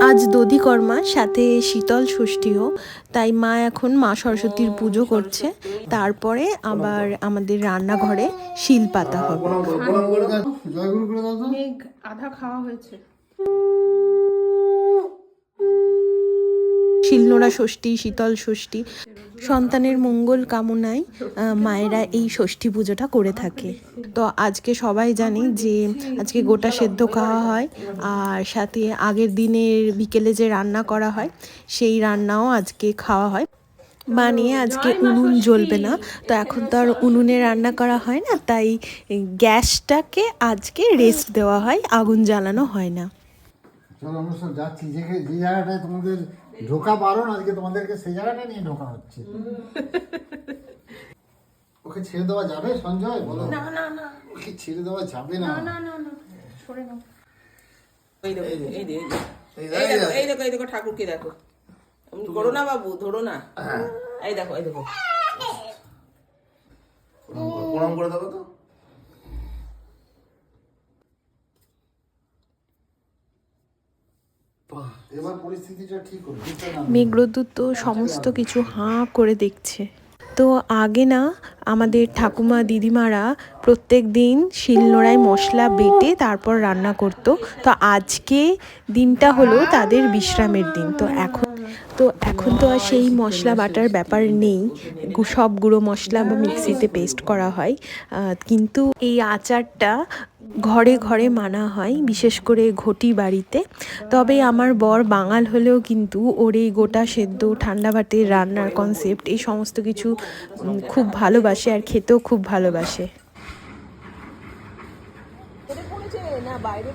আজ দধিকর্মা, সাথে শীতল ষষ্ঠীও, তাই মা এখন মা সরস্বতীর পুজো করছে। তারপরে আবার আমাদের রান্নাঘরে শিল পাতা হবে। আধা খাওয়া হয়েছে। শিলনোড়া ষষ্ঠী, শীতল ষষ্ঠী, সন্তানের মঙ্গল কামনায় মায়েরা এই ষষ্ঠী পুজোটা করে থাকে। তো আজকে সবাই জানি যে আজকে গোটা সেদ্ধ খাওয়া হয়, আর সাথে আগের দিনের বিকেলে যে রান্না করা হয় সেই রান্নাও আজকে খাওয়া হয়। বানিয়ে আজকে উনুন জ্বলবে না, তো এখন তো আর উনুনে রান্না করা হয় না, তাই গ্যাসটাকে আজকে রেস্ট দেওয়া হয়, আগুন জ্বালানো হয় না। চলো আমরা সব যাচ্ছি, যে জায়গাটায় তোমাদের ঢোকা বারণ, আজকে তোমাদেরকে সেই জায়গাটা নিয়ে ঢোকা হচ্ছে। ওকে ছেড়ে দেওয়া যাবে সঞ্জয়, বলো? না না না, ওকে ছেড়ে দেওয়া যাবে না। না না না না, সরে নাও। এই দেখো, এই দেখো, এই দেখো, এই দেখো, ঠাকুরকে দেখো। করো না বাবু, ধরো না। এই দেখো, এই দেখো, প্রণাম করে দেবো তো। এবার পরিস্থিতিটা ঠিক হলো। মেঘরোদ্দুর তো সমস্ত কিছু হাঁ করে দেখছে। তো আগে না আমাদের ঠাকুমা দিদিমারা প্রত্যেক দিন শিলনোড়ায় মশলা বেটে তারপর রান্না করতো। তো আজকে দিনটা হলো তাদের বিশ্রামের দিন। তো এখন তো আর সেই মশলা বাটার ব্যাপার নেই, সব গুঁড়ো মশলা বা মিক্সিতে পেস্ট করা হয়। কিন্তু এই আচারটা ঘরে ঘরে মানা হয়, বিশেষ করে ঘটি বাড়িতে। তবে আমার বর বাঙাল হলেও কিন্তু ওর এই গোটা সেদ্ধ ঠান্ডা ভাতের রান্নার কনসেপ্ট, এই সমস্ত কিছু খুব ভালোবাসে, আর খেতেও খুব ভালোবাসে। পড়েছে না বাইরে